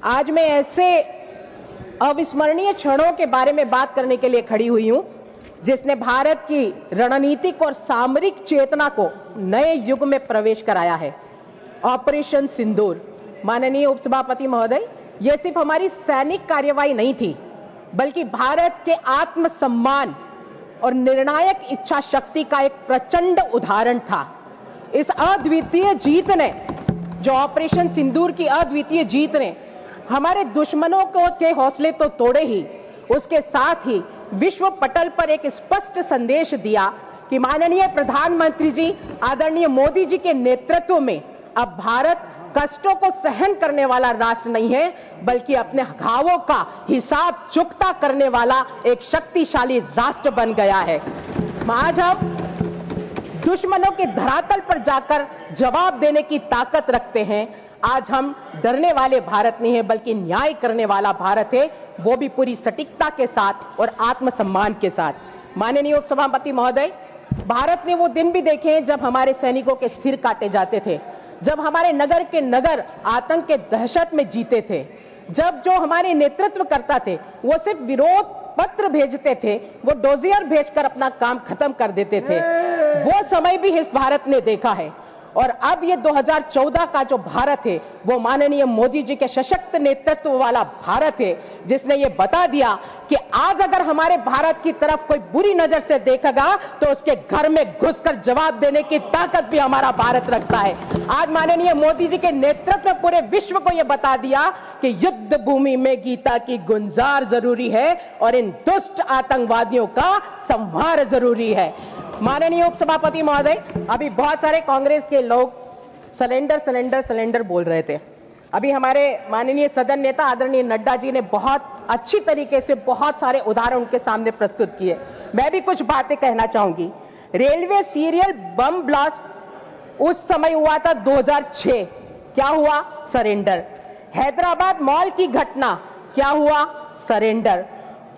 आज मैं ऐसे अविस्मरणीय क्षणों के बारे में बात करने के लिए खड़ी हुई हूं जिसने भारत की रणनीतिक और सामरिक चेतना को नए युग में प्रवेश कराया है। ऑपरेशन सिंदूर। माननीय उपसभापति महोदय, यह सिर्फ हमारी सैनिक कार्यवाही नहीं थी, बल्कि भारत के आत्मसम्मान और निर्णायक इच्छा शक्ति का एक प्रचंड उदाहरण था। इस अद्वितीय जीत ने, जो ऑपरेशन सिंदूर की अद्वितीय जीत ने हमारे दुश्मनों के हौसले तो तोड़े ही, उसके साथ ही विश्व पटल पर एक स्पष्ट संदेश दिया कि माननीय प्रधानमंत्री जी, आदरणीय मोदी जी के नेतृत्व में अब भारत कष्टों को सहन करने वाला राष्ट्र नहीं है, बल्कि अपने घावों का हिसाब चुकता करने वाला एक शक्तिशाली राष्ट्र बन गया है। आज हम दुश्मनों के धरातल पर जाकर जवाब देने की ताकत रखते हैं। आज हम डरने वाले भारत नहीं है, बल्कि न्याय करने वाला भारत है, वो भी पूरी सटीकता के साथ और आत्मसम्मान के साथ। माननीय उपसभापति महोदय, भारत ने वो दिन भी देखे हैं जब हमारे सैनिकों के सिर काटे जाते थे, जब हमारे नगर के नगर आतंक के दहशत में जीते थे, जब जो हमारे नेतृत्व करता थे वो सिर्फ विरोध पत्र भेजते थे, वो डोजियर भेजकर अपना काम खत्म कर देते थे। वो समय भी इस भारत ने देखा है। और अब ये 2014 का जो भारत है, वो माननीय मोदी जी के सशक्त नेतृत्व वाला भारत है, जिसने ये बता दिया कि आज अगर हमारे भारत की तरफ कोई बुरी नजर से देखेगा तो उसके घर में घुसकर जवाब देने की ताकत भी हमारा भारत रखता है। आज माननीय मोदी जी के नेतृत्व में पूरे विश्व को यह बता दिया कि युद्ध भूमि में गीता की गुंजार जरूरी है और इन दुष्ट आतंकवादियों का संहार जरूरी है। माननीय उपसभापति महोदय, अभी बहुत सारे कांग्रेस के लोग सिलेंडर सिलेंडर सिलेंडर बोल रहे थे। अभी हमारे माननीय सदन नेता आदरणीय नड्डा जी ने बहुत अच्छी तरीके से बहुत सारे उदाहरण उनके सामने प्रस्तुत किए। मैं भी कुछ बातें कहना चाहूंगी। रेलवे सीरियल बम ब्लास्ट उस समय हुआ था 2006, क्या हुआ? सरेंडर। हैदराबाद मॉल की घटना, क्या हुआ? सरेंडर।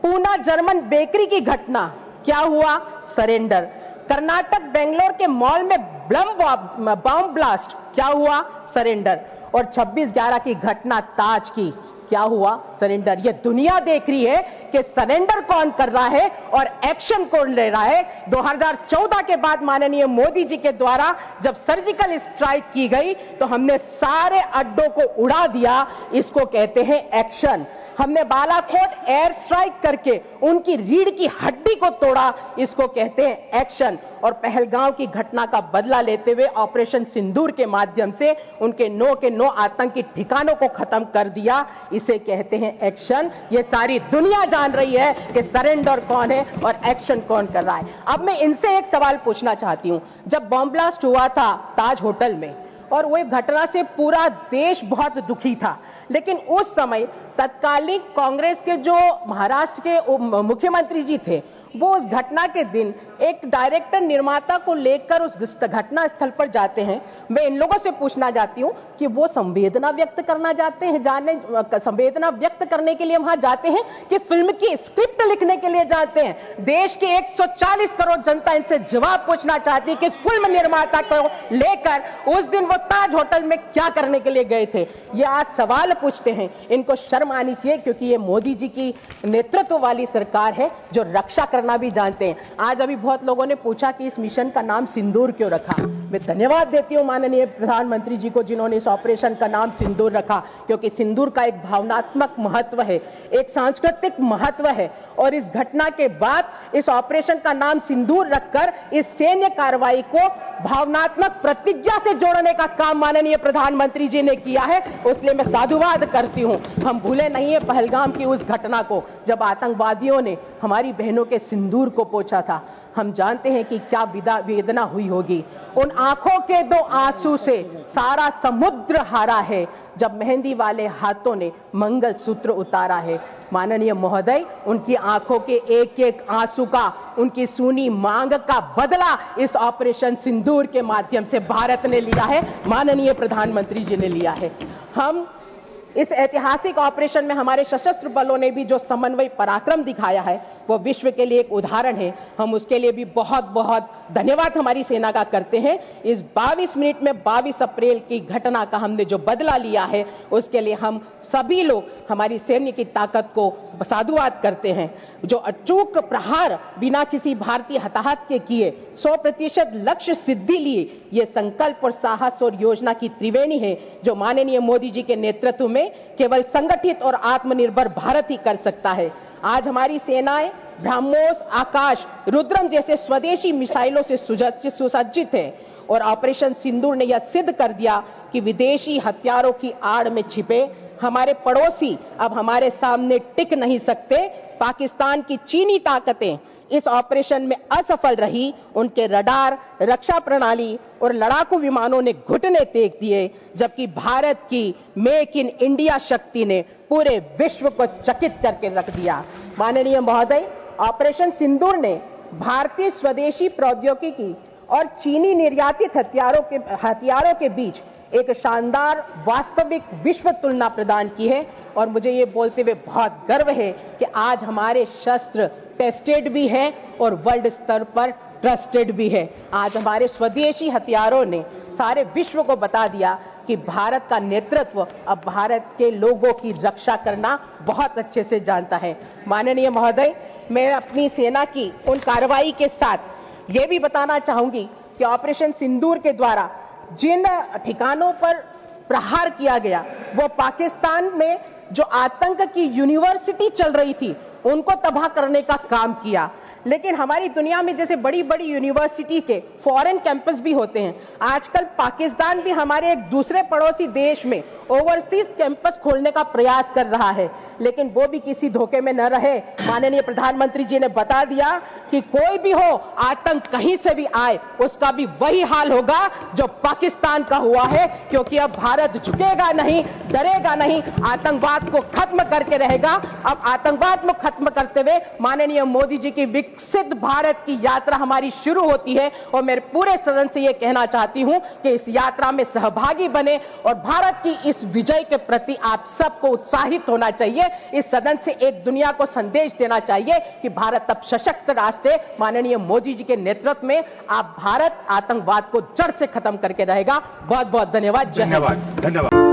पूना जर्मन बेकरी की घटना, क्या हुआ? सरेंडर। कर्नाटक बेंगलोर के मॉल में बम ब्लास्ट, क्या हुआ? सरेंडर। और 26/11 की घटना ताज की, क्या हुआ? सरेंडर। ये दुनिया देख रही है कि सरेंडर कौन कर रहा है और एक्शन कौन ले रहा है। 2014 के बाद माननीय मोदी जी के द्वारा जब सर्जिकल स्ट्राइक की गई तो हमने सारे अड्डों को उड़ा दिया। इसको कहते हैं एक्शन। हमने बालाकोट एयर स्ट्राइक करके उनकी रीढ़ की हड्डी को तोड़ा, इसको कहते हैं एक्शन। और पहलगांव की घटना का बदला लेते हुए ऑपरेशन सिंदूर के माध्यम से उनके 9 के 9 आतंकी ठिकानों को खत्म कर दिया, इसे कहते हैं एक्शन। ये सारी दुनिया जान रही है कि सरेंडर कौन है और एक्शन कौन कर रहा है। अब मैं इनसे एक सवाल पूछना चाहती हूं। जब बम ब्लास्ट हुआ था ताज होटल में, और वो घटना से पूरा देश बहुत दुखी था, लेकिन उस समय तत्कालीन कांग्रेस के जो महाराष्ट्र के मुख्यमंत्री जी थे, वो उस घटना के दिन एक डायरेक्टर निर्माता को लेकर उस घटना स्थल पर जाते हैं। मैं इन लोगों से पूछना चाहती हूं कि वो संवेदना व्यक्त करना चाहते हैं, संवेदना व्यक्त करने के लिए वहां जाते हैं कि फिल्म की स्क्रिप्ट लिखने के लिए जाते हैं? देश के 140 करोड़ जनता इनसे जवाब पूछना चाहती है कि फिल्म निर्माता को लेकर उस दिन वो ताज होटल में क्या करने के लिए गए थे। ये आज सवाल पूछते हैं, इनको शर्म आनी चाहिए, क्योंकि ये मोदी जी की नेतृत्व वाली सरकार है जो रक्षा करना भी जानते हैं। आज अभी बहुत लोगों ने पूछा कि इस मिशन का नाम सिंदूर क्यों रखा। मैं धन्यवाद देती हूं माननीय प्रधानमंत्री जी को, जिन्होंने इस ऑपरेशन का नाम सिंदूर रखा, क्योंकि सिंदूर का एक भावनात्मक महत्व है, एक सांस्कृतिक महत्व है। और इस घटना के बाद इस ऑपरेशन का नाम सिंदूर रखकर इस सैन्य कार्रवाई को भावनात्मक प्रतिज्ञा से जोड़ने का काम माननीय प्रधानमंत्री जी ने किया है, इसलिए मैं साधुवाद करती हूं। हम भूले नहीं है पहलगाम की उस घटना को, जब आतंकवादियों ने हमारी बहनों के सिंदूर को पोंछा था। हम जानते हैं कि क्या वेदना हुई होगी। उन आंखों के 2 आंसू से सारा समुद्र हारा है, जब मेहंदी वाले हाथों ने मंगल सूत्र उतारा है। माननीय महोदय, उनकी आंखों के एक एक आंसू का, उनकी सूनी मांग का बदला इस ऑपरेशन सिंदूर के माध्यम से भारत ने लिया है, माननीय प्रधानमंत्री जी ने लिया है। हम इस ऐतिहासिक ऑपरेशन में हमारे सशस्त्र बलों ने भी जो समन्वय पराक्रम दिखाया है, वो विश्व के लिए एक उदाहरण है। हम उसके लिए भी बहुत बहुत धन्यवाद हमारी सेना का करते हैं। इस 22 मिनट में 22 अप्रैल की घटना का हमने जो बदला लिया है, उसके लिए हम सभी लोग हमारी सैन्य की ताकत को साधुवाद करते हैं। जो अचूक प्रहार बिना किसी भारतीय हताहत के किए 100% लक्ष्य सिद्धि लिए, ये संकल्प और साहस और योजना की त्रिवेणी है जो माननीय मोदी जी के नेतृत्व में केवल संगठित और आत्मनिर्भर भारत ही कर सकता है। आज हमारी सेनाएं ब्रह्मोस, आकाश, रुद्रम जैसे स्वदेशी मिसाइलों से सुसज्जित है और ऑपरेशन सिंदूर ने यह सिद्ध कर दिया कि विदेशी हथियारों की आड़ में छिपे हमारे पड़ोसी अब हमारे सामने टिक नहीं सकते। पाकिस्तान की चीनी ताकतें इस ऑपरेशन में असफल रही। उनके रडार, रक्षा प्रणाली और लड़ाकू विमानों ने घुटने टेक दिए, जबकि भारत की मेक इन इंडिया शक्ति ने पूरे विश्व को चकित करके रख दिया। माननीय महोदय, ऑपरेशन सिंदूर ने भारतीय स्वदेशी प्रौद्योगिकी और चीनी निर्यातित हथियारों के बीच एक शानदार वास्तविक विश्व तुलना प्रदान की है और मुझे ये बोलते हुए बहुत गर्व है कि आज हमारे शस्त्र टेस्टेड भी है और वर्ल्ड स्तर पर ट्रस्टेड भी है। आज हमारे स्वदेशी हथियारों ने सारे विश्व को बता दिया कि भारत का नेतृत्व अब भारत के लोगों की रक्षा करना बहुत अच्छे से जानता है। माननीय महोदय, मैं अपनी सेना की उन कार्रवाई के साथ ये भी बताना चाहूंगी कि ऑपरेशन सिंदूर के द्वारा जिन ठिकानों पर प्रहार किया गया, वो पाकिस्तान में जो आतंक की यूनिवर्सिटी चल रही थी उनको तबाह करने का काम किया। लेकिन हमारी दुनिया में जैसे बड़ी बड़ी यूनिवर्सिटी के फॉरेन कैंपस भी होते हैं, आजकल पाकिस्तान भी हमारे एक दूसरे पड़ोसी देश में ओवरसीज कैंपस खोलने का प्रयास कर रहा है, लेकिन वो भी किसी धोखे में न रहे। माननीय प्रधानमंत्री जी ने बता दिया कि कोई भी हो, आतंक कहीं से भी आए, उसका भी वही हाल होगा जो पाकिस्तान का हुआ है, क्योंकि अब भारत झुकेगा नहीं, डरेगा नहीं, आतंकवाद को खत्म करके रहेगा। अब आतंकवाद को खत्म करते हुए माननीय मोदी जी की विकसित भारत की यात्रा हमारी शुरू होती है और मैं पूरे सदन से यह कहना चाहती हूं कि इस यात्रा में सहभागी बने और भारत की इस विजय के प्रति आप सबको उत्साहित होना चाहिए। इस सदन से एक दुनिया को संदेश देना चाहिए कि भारत अब सशक्त राष्ट्र है। माननीय मोदी जी के नेतृत्व में आप भारत आतंकवाद को जड़ से खत्म करके रहेगा। बहुत बहुत धन्यवाद। धन्यवाद।